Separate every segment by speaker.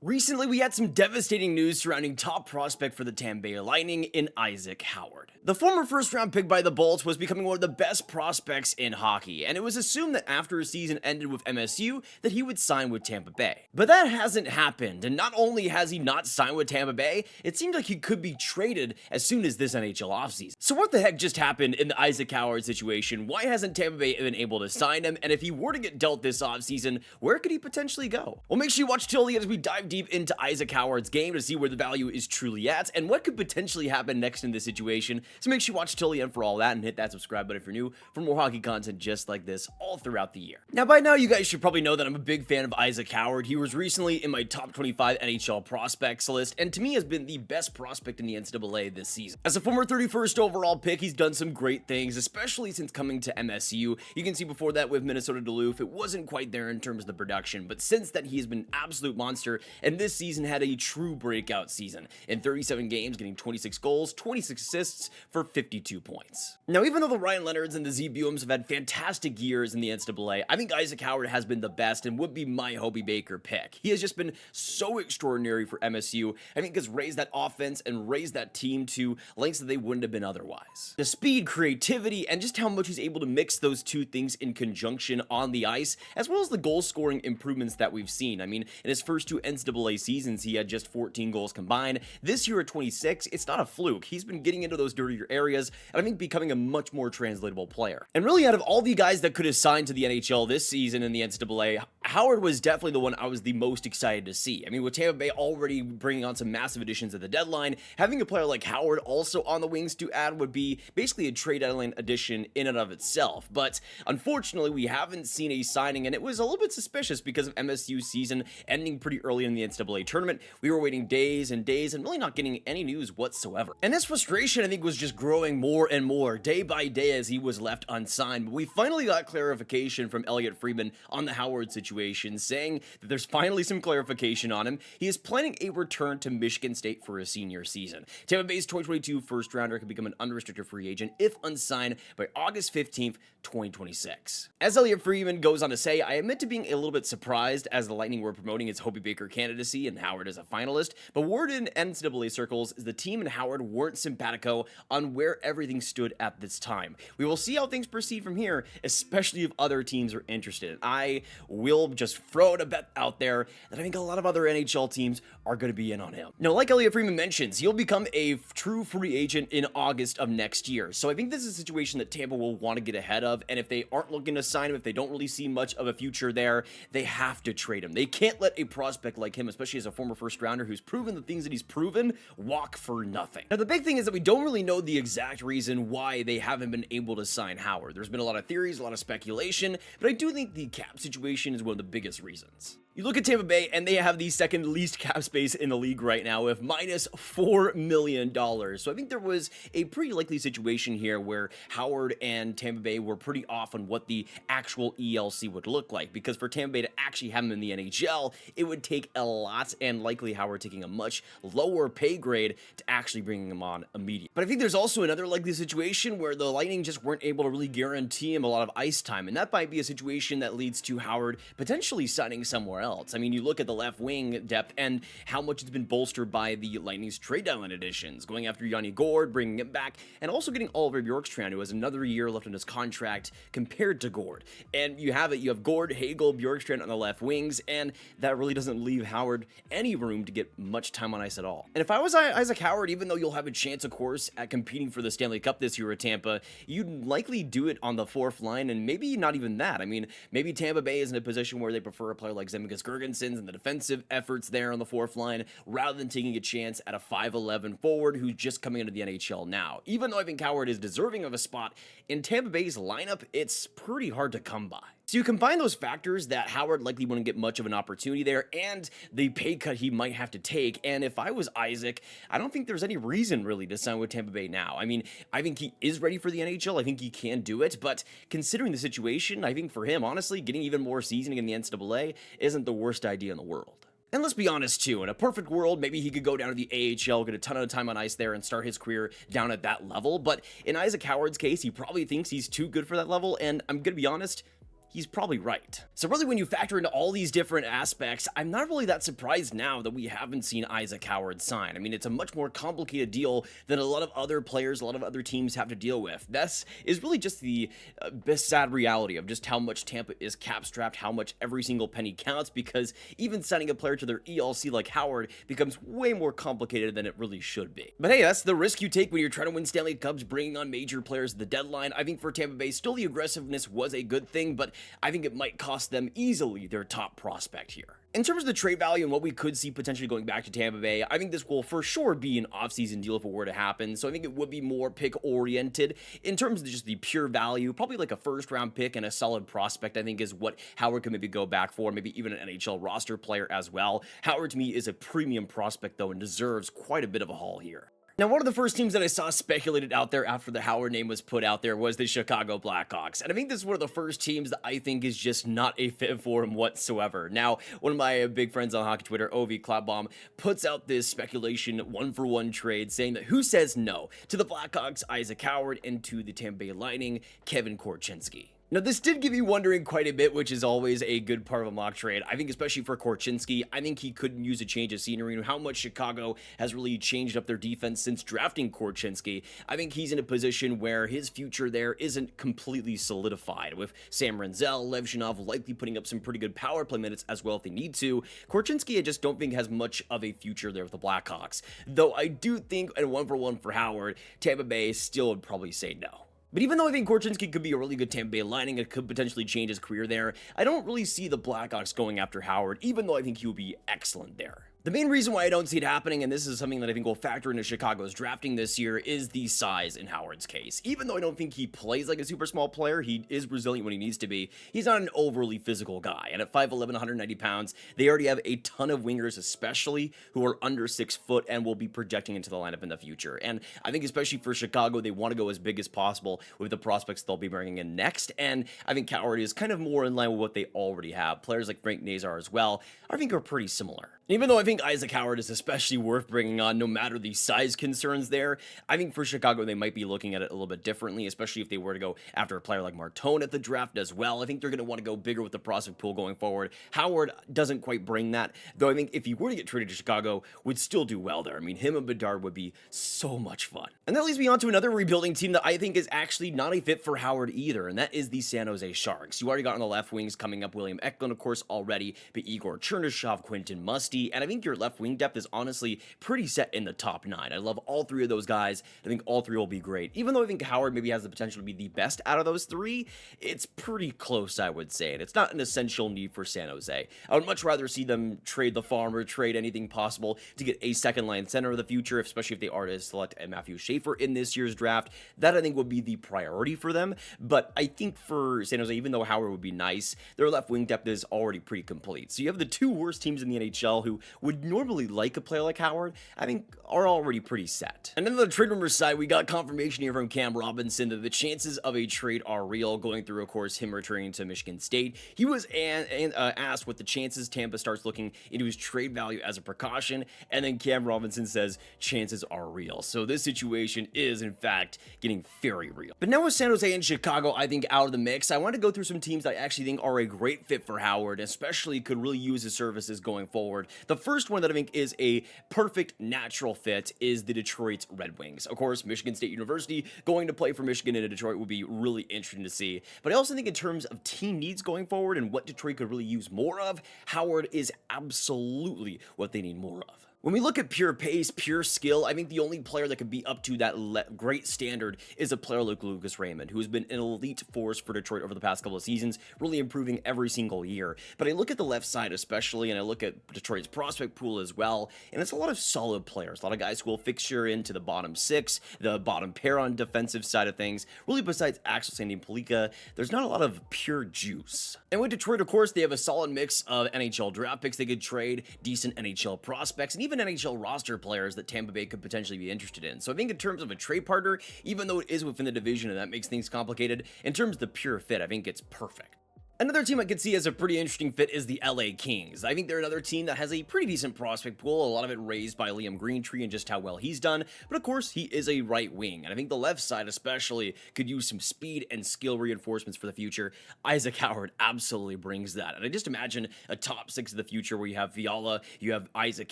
Speaker 1: Recently, we had some devastating news surrounding top prospect for the Tampa Bay Lightning in Isaac Howard. The former first-round pick by the Bolts was becoming one of the best prospects in hockey, and it was assumed that after his season ended with MSU that he would sign with Tampa Bay. But that hasn't happened, and not only has he not signed with Tampa Bay, it seems like he could be traded as soon as this NHL offseason. So what the heck just happened in the Isaac Howard situation? Why hasn't Tampa Bay been able to sign him? And if he were to get dealt this offseason, where could he potentially go? Well, make sure you watch till the end as we dive deep into Isaac Howard's game to see where the value is truly at and what could potentially happen next in this situation. So make sure you watch till the end for all that and hit that subscribe button if you're new for more hockey content just like this all throughout the year. Now, by now, you guys should probably know that I'm a big fan of Isaac Howard. He was recently in my top 25 NHL prospects list, and to me has been the best prospect in the NCAA this season. As a former 31st overall pick, he's done some great things, especially since coming to MSU. You can see before that with Minnesota Duluth, it wasn't quite there in terms of the production, but since then, he has been an absolute monster, and this season had a true breakout season. In 37 games, getting 26 goals, 26 assists for 52 points. Now, even though the Ryan Leonards and the Z Buums have had fantastic years in the NCAA, I think Isaac Howard has been the best and would be my Hobie Baker pick. He has just been so extraordinary for MSU. I think has raised that offense and raised that team to lengths that they wouldn't have been otherwise. The speed, creativity, and just how much he's able to mix those two things in conjunction on the ice, as well as the goal scoring improvements that we've seen. I mean, in his first two NCAA seasons, he had just 14 goals combined. This year at 26, it's not a fluke. He's been getting into those dirtier areas, and I think becoming a much more translatable player. And really, out of all the guys that could have signed to the NHL this season in the NCAA, Howard was definitely the one I was the most excited to see. I mean, with Tampa Bay already bringing on some massive additions at the deadline, having a player like Howard also on the wings to add would be basically a trade deadline addition in and of itself. But unfortunately, we haven't seen a signing, and it was a little bit suspicious because of MSU's season ending pretty early in the NCAA tournament. We were waiting days and days and really not getting any news whatsoever. And this frustration, I think, was just growing more and more day by day as he was left unsigned. But we finally got clarification from Elliotte Friedman on the Howard situation, saying that there's finally some clarification on him. He is planning a return to Michigan State for his senior season. Tampa Bay's 2022 first rounder could become an unrestricted free agent if unsigned by August 15th, 2026. As Elliotte Friedman goes on to say, I admit to being a little bit surprised as the Lightning were promoting its Hobie Baker candidacy and Howard as a finalist, but word in NCAA circles is the team and Howard weren't simpatico on where everything stood at this time. We will see how things proceed from here, especially if other teams are interested. I will just throw it a bet out there that I think a lot of other NHL teams are going to be in on him. Now, like Elliotte Friedman mentions, he'll become a true free agent in August of next year. So I think this is a situation that Tampa will want to get ahead of, and if they aren't looking to sign him, if they don't really see much of a future there, they have to trade him. They can't let a prospect like him, especially as a former first rounder who's proven the things that he's proven, walk for nothing. Now, the big thing is that we don't really know the exact reason why they haven't been able to sign Howard. There's been a lot of theories, a lot of speculation, but I do think the cap situation is one of the biggest reasons. You look at Tampa Bay, and they have the second least cap space in the league right now with minus $4 million. So I think there was a pretty likely situation here where Howard and Tampa Bay were pretty off on what the actual ELC would look like, because for Tampa Bay to actually have him in the NHL, it would take a lot, and likely Howard taking a much lower pay grade to actually bringing him on immediately. But I think there's also another likely situation where the Lightning just weren't able to really guarantee him a lot of ice time, and that might be a situation that leads to Howard potentially signing somewhere else. I mean, you look at the left wing depth and how much it's been bolstered by the Lightning's trade deadline additions, going after Yanni Gourde, bringing him back, and also getting Oliver Bjorkstrand, who has another year left on his contract compared to Gourde. And you have Gourde, Hagel, Bjorkstrand on the left wings, and that really doesn't leave Howard any room to get much time on ice at all. And if I was Isaac Howard, even though you'll have a chance, of course, at competing for the Stanley Cup this year at Tampa, you'd likely do it on the fourth line, and maybe not even that. I mean, maybe Tampa Bay is in a position where they prefer a player like Zemgus Girgensons and the defensive efforts there on the fourth line, rather than taking a chance at a 5'11 forward who's just coming into the NHL now. Even though I think Howard is deserving of a spot in Tampa Bay's lineup, it's pretty hard to come by. So you combine those factors that Howard likely wouldn't get much of an opportunity there, and the pay cut he might have to take, and if I was Isaac, I don't think there's any reason really to sign with Tampa Bay now. I mean, I think he is ready for the NHL, I think he can do it, but considering the situation, I think for him, honestly, getting even more seasoning in the NCAA isn't the worst idea in the world. And let's be honest too, in a perfect world, maybe he could go down to the AHL, get a ton of time on ice there, and start his career down at that level, but in Isaac Howard's case, he probably thinks he's too good for that level, and I'm gonna be honest, he's probably right. So really, when you factor into all these different aspects, I'm not really that surprised now that we haven't seen Isaac Howard sign. I mean, it's a much more complicated deal than a lot of other players, a lot of other teams have to deal with. This is really just the best sad reality of just how much Tampa is cap strapped, how much every single penny counts, because even signing a player to their ELC like Howard becomes way more complicated than it really should be. But hey, that's the risk you take when you're trying to win Stanley Cups, bringing on major players at the deadline. I think for Tampa Bay, still the aggressiveness was a good thing, but I think it might cost them easily their top prospect here. In terms of the trade value and what we could see potentially going back to Tampa Bay, I think this will for sure be an offseason deal if it were to happen, so I think it would be more pick-oriented. In terms of just the pure value, probably like a first-round pick and a solid prospect, I think, is what Howard can maybe go back for, maybe even an NHL roster player as well. Howard, to me, is a premium prospect, though, and deserves quite a bit of a haul here. Now, one of the first teams that I saw speculated out there after the Howard name was put out there was the Chicago Blackhawks. And I think this is one of the first teams that I think is just not a fit for him whatsoever. Now, one of my big friends on hockey Twitter, OV Cloudbomb, puts out this speculation one-for-one trade saying that who says no to the Blackhawks, Isaac Howard, and to the Tampa Bay Lightning, Kevin Korchinski. Now, this did give you wondering quite a bit, which is always a good part of a mock trade. I think especially for Korchinski, I think he could use a change of scenery, and how much Chicago has really changed up their defense since drafting Korchinski. I think he's in a position where his future there isn't completely solidified, with Sam Renzel, Levchinov likely putting up some pretty good power play minutes as well if they need to. Korchinski, I just don't think has much of a future there with the Blackhawks, though I do think at one-for-one for Howard, Tampa Bay still would probably say no. But even though I think Korchinski could be a really good Tampa Bay Lightning, it could potentially change his career there, I don't really see the Blackhawks going after Howard, even though I think he would be excellent there. The main reason why I don't see it happening, and this is something that I think will factor into Chicago's drafting this year, is the size in Howard's case. Even though I don't think he plays like a super small player, he is resilient when he needs to be, he's not an overly physical guy. And at 5'11", 190 pounds, they already have a ton of wingers, especially who are under 6 foot and will be projecting into the lineup in the future. And I think especially for Chicago, they want to go as big as possible with the prospects they'll be bringing in next. And I think Howard is kind of more in line with what they already have. Players like Frank Nazar as well, I think are pretty similar. Even though I think Isaac Howard is especially worth bringing on no matter the size concerns there, I think for Chicago they might be looking at it a little bit differently, especially if they were to go after a player like Martone at the draft as well. I think they're going to want to go bigger with the prospect pool going forward. Howard doesn't quite bring that, though I think if he were to get traded to Chicago, would still do well there. I mean, him and Bedard would be so much fun. And that leads me on to another rebuilding team that I think is actually not a fit for Howard either, and that is the San Jose Sharks. You already got on the left wings coming up William Eklund, of course, already, but Igor Chernyshov, Quentin Musty, and I think your left wing depth is honestly pretty set in the top 9. I love all three of those guys. I think all three will be great. Even though I think Howard maybe has the potential to be the best out of those three, it's pretty close, I would say, and it's not an essential need for San Jose. I would much rather see them trade the farmer, trade anything possible to get a second-line center of the future, especially if they are to select a Matthew Schaefer in this year's draft. That, I think, would be the priority for them, but I think for San Jose, even though Howard would be nice, their left wing depth is already pretty complete. So you have the two worst teams in the NHL who would normally like a player like Howard, I think are already pretty set. And then on the trade rumors side, we got confirmation here from Cam Robinson that the chances of a trade are real, going through, of course, him returning to Michigan State. He was asked what the chances Tampa starts looking into his trade value as a precaution, and then Cam Robinson says chances are real. So this situation is, in fact, getting very real. But now with San Jose and Chicago, I think, out of the mix, I want to go through some teams that I actually think are a great fit for Howard, especially could really use his services going forward. The first one that I think is a perfect natural fit is the Detroit Red Wings. Of course, Michigan State University going to play for Michigan in Detroit would be really interesting to see. But I also think in terms of team needs going forward and what Detroit could really use more of, Howard is absolutely what they need more of. When we look at pure pace, pure skill, I think the only player that could be up to that great standard is a player like Lucas Raymond, who's been an elite force for Detroit over the past couple of seasons, really improving every single year. But I look at the left side especially, and I look at Detroit's prospect pool as well, and it's a lot of solid players, a lot of guys who will fixture into the bottom 6, the bottom pair on defensive side of things. Really, besides Axel Sandin-Pellikka, there's not a lot of pure juice. And with Detroit, of course, they have a solid mix of NHL draft picks they could trade, decent NHL prospects, and even NHL roster players that Tampa Bay could potentially be interested in. So I think in terms of a trade partner, even though it is within the division and that makes things complicated, in terms of the pure fit, I think it's perfect. Another team I could see as a pretty interesting fit is the LA Kings. I think they're another team that has a pretty decent prospect pool, a lot of it raised by Liam Greentree and just how well he's done, but of course he is a right wing, and I think the left side especially could use some speed and skill reinforcements for the future. Isaac Howard absolutely brings that, and I just imagine a top six of the future where you have Fiala, you have Isaac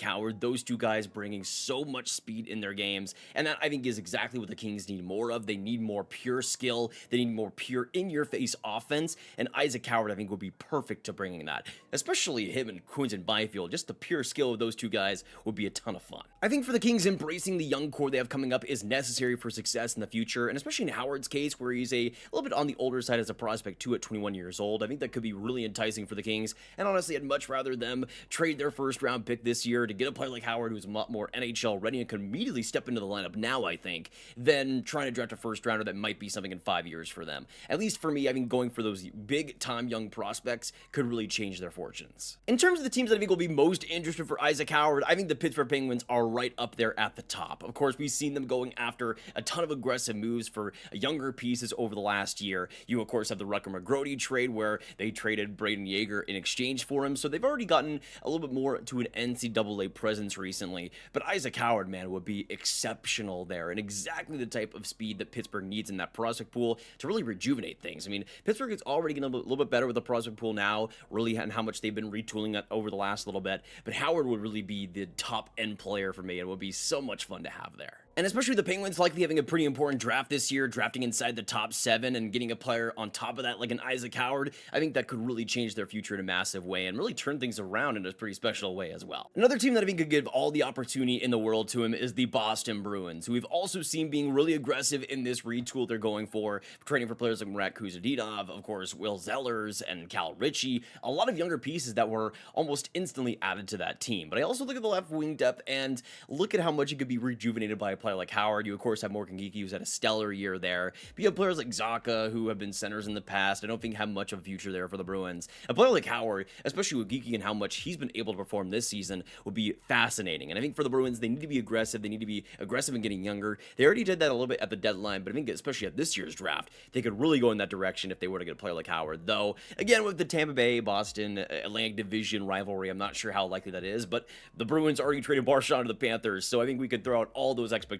Speaker 1: Howard, those two guys bringing so much speed in their games, and that I think is exactly what the Kings need more of. They need more pure skill, they need more pure in-your-face offense, and Isaac Howard I think would be perfect to bringing that, especially him and Quinton Byfield. Just the pure skill of those two guys would be a ton of fun. I think for the Kings, embracing the young core they have coming up is necessary for success in the future, and especially in Howard's case where he's a little bit on the older side as a prospect too at 21 years old. I think that could be really enticing for the Kings, and honestly I'd much rather them trade their first round pick this year to get a player like Howard who's a lot more NHL ready and could immediately step into the lineup now, I think, than trying to draft a first rounder that might be something in 5 years for them. At least for me, I think going for those big time young prospects could really change their fortunes. In terms of the teams that I think will be most interested for Isaac Howard, I think the Pittsburgh Penguins are right up there at the top. Of course, we've seen them going after a ton of aggressive moves for younger pieces over the last year. You, of course, have the Rucker-McGrody trade where they traded Braden Yeager in exchange for him, so they've already gotten a little bit more to an NCAA presence recently. But Isaac Howard, man, would be exceptional there, and exactly the type of speed that Pittsburgh needs in that prospect pool to really rejuvenate things. I mean, Pittsburgh is already getting a little bit better with the prospect pool now, really, and how much they've been retooling that over the last little bit, but Howard would really be the top end player for me, and would be so much fun to have there. And especially the Penguins likely having a pretty important draft this year, drafting inside the top 7 and getting a player on top of that like an Isaac Howard, I think that could really change their future in a massive way and really turn things around in a pretty special way as well. Another team that I think could give all the opportunity in the world to him is the Boston Bruins, who we've also seen being really aggressive in this retool they're going for, trading for players like Murat Kuzadinov, of course, Will Zellers and Cal Ritchie, a lot of younger pieces that were almost instantly added to that team. But I also look at the left wing depth and look at how much it could be rejuvenated by a player like Howard. You, of course, have Morgan Geekie, who's had a stellar year there. But you have players like Zaka, who have been centers in the past. I don't think have much of a future there for the Bruins. A player like Howard, especially with Geekie and how much he's been able to perform this season, would be fascinating. And I think for the Bruins, they need to be aggressive. They need to be aggressive in getting younger. They already did that a little bit at the deadline, but I think especially at this year's draft, they could really go in that direction if they were to get a player like Howard. Though, again, with the Tampa Bay, Boston, Atlantic Division rivalry, I'm not sure how likely that is, but the Bruins already traded Marchand to the Panthers, so I think we could throw out all those expectations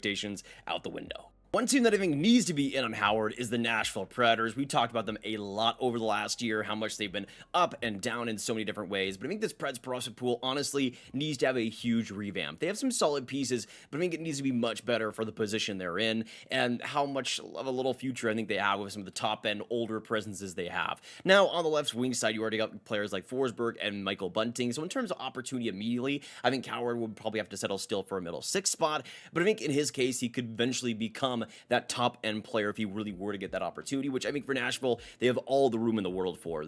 Speaker 1: out the window. One team that I think needs to be in on Howard is the Nashville Predators. We talked about them a lot over the last year, how much they've been up and down in so many different ways, but I think this Preds prospect pool honestly needs to have a huge revamp. They have some solid pieces, but I think it needs to be much better for the position they're in and how much of a little future I think they have with some of the top-end older presences they have. Now, on the left wing side, you already got players like Forsberg and Michael Bunting, so in terms of opportunity immediately, I think Howard would probably have to settle still for a middle 6 spot, but I think in his case, he could eventually become that top end player if he really were to get that opportunity, which I think for Nashville, they have all the room in the world for.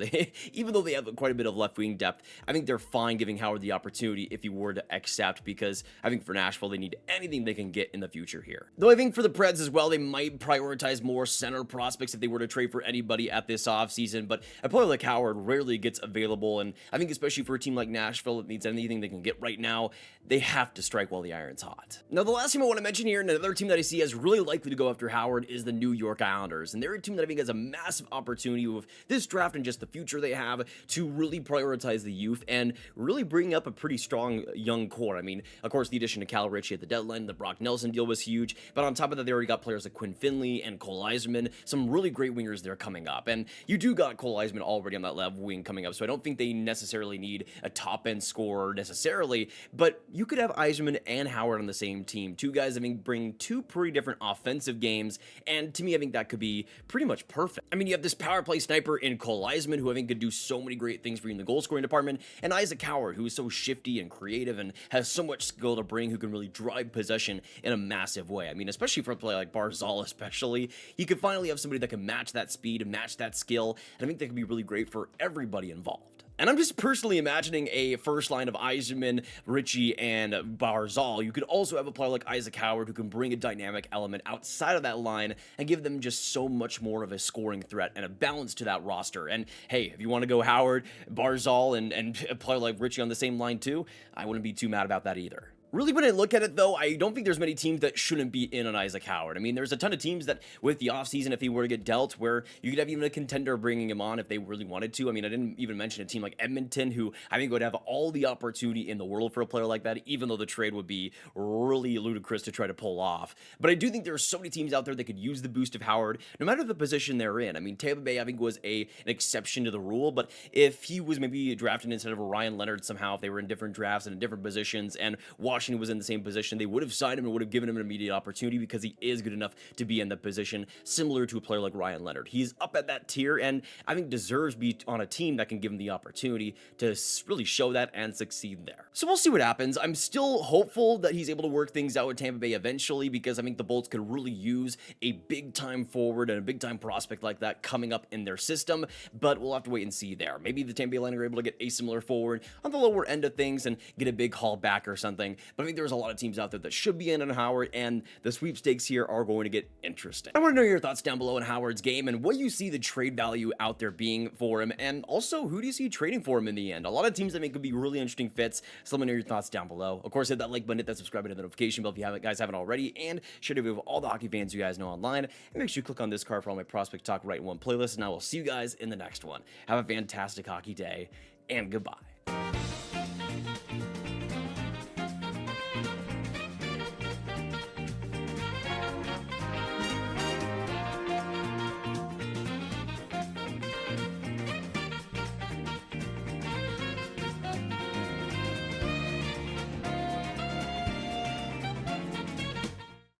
Speaker 1: Even though they have quite a bit of left wing depth, I think they're fine giving Howard the opportunity if he were to accept, because I think for Nashville, they need anything they can get in the future here. Though I think for the Preds as well, they might prioritize more center prospects if they were to trade for anybody at this offseason, but a player like Howard rarely gets available, and I think especially for a team like Nashville that needs anything they can get right now, they have to strike while the iron's hot. Now, the last team I want to mention here, and another team that I see as really likely to go after Howard, is the New York Islanders, and they're a team that I think has a massive opportunity with this draft and just the future they have to really prioritize the youth and really bring up a pretty strong young core. I mean, of course, the addition of Cal Ritchie at the deadline, the Brock Nelson deal was huge, but on top of that, they already got players like Quinn Finley and Cole Eiserman, some really great wingers there coming up, and you do got Cole Eiserman already on that left wing coming up, so I don't think they necessarily need a top-end scorer necessarily, but you could have Eiserman and Howard on the same team, two guys that bring two pretty different offensive games, and to me, I think that could be pretty much perfect. I mean, you have this power play sniper in Cole Eiserman, who I think could do so many great things for you in the goal scoring department, and Isaac Howard, who is so shifty and creative and has so much skill to bring, who can really drive possession in a massive way. I mean, especially for a player like Barzal especially, he could finally have somebody that can match that speed and match that skill, and I think that could be really great for everybody involved. And I'm just personally imagining a first line of Eiserman, Ritchie, and Barzal. You could also have a player like Isaac Howard who can bring a dynamic element outside of that line and give them just so much more of a scoring threat and a balance to that roster. And hey, if you want to go Howard, Barzal, and a player like Ritchie on the same line too, I wouldn't be too mad about that either. Really, when I look at it, though, I don't think there's many teams that shouldn't be in on Isaac Howard. I mean, there's a ton of teams that, with the offseason, if he were to get dealt, where you could have even a contender bringing him on if they really wanted to. I mean, I didn't even mention a team like Edmonton, who I think would have all the opportunity in the world for a player like that, even though the trade would be really ludicrous to try to pull off. But I do think there are so many teams out there that could use the boost of Howard, no matter the position they're in. I mean, Tampa Bay, I think, was an exception to the rule, but if he was maybe drafted instead of a Ryan Leonard somehow, if they were in different drafts and in different positions, and Washington was in the same position, they would have signed him and would have given him an immediate opportunity because he is good enough to be in the position, similar to a player like Ryan Leonard. He's up at that tier, and I think deserves to be on a team that can give him the opportunity to really show that and succeed there. So we'll see what happens. I'm still hopeful that he's able to work things out with Tampa Bay eventually, because I think the Bolts could really use a big-time forward and a big-time prospect like that coming up in their system, but we'll have to wait and see there. Maybe the Tampa Bay Lightning are able to get a similar forward on the lower end of things and get a big haul back or something, but I think there's a lot of teams out there that should be in on Howard, and the sweepstakes here are going to get interesting. I want to know your thoughts down below on Howard's game and what you see the trade value out there being for him, and also who do you see trading for him in the end? A lot of teams I think could be really interesting fits, so let me know your thoughts down below. Of course, hit that like button, hit that subscribe button, hit the notification bell if you guys haven't already, and share the video with all the hockey fans you guys know online, and make sure you click on this card for all my Prospect Talk Right in One playlist, and I will see you guys in the next one. Have a fantastic hockey day, and goodbye.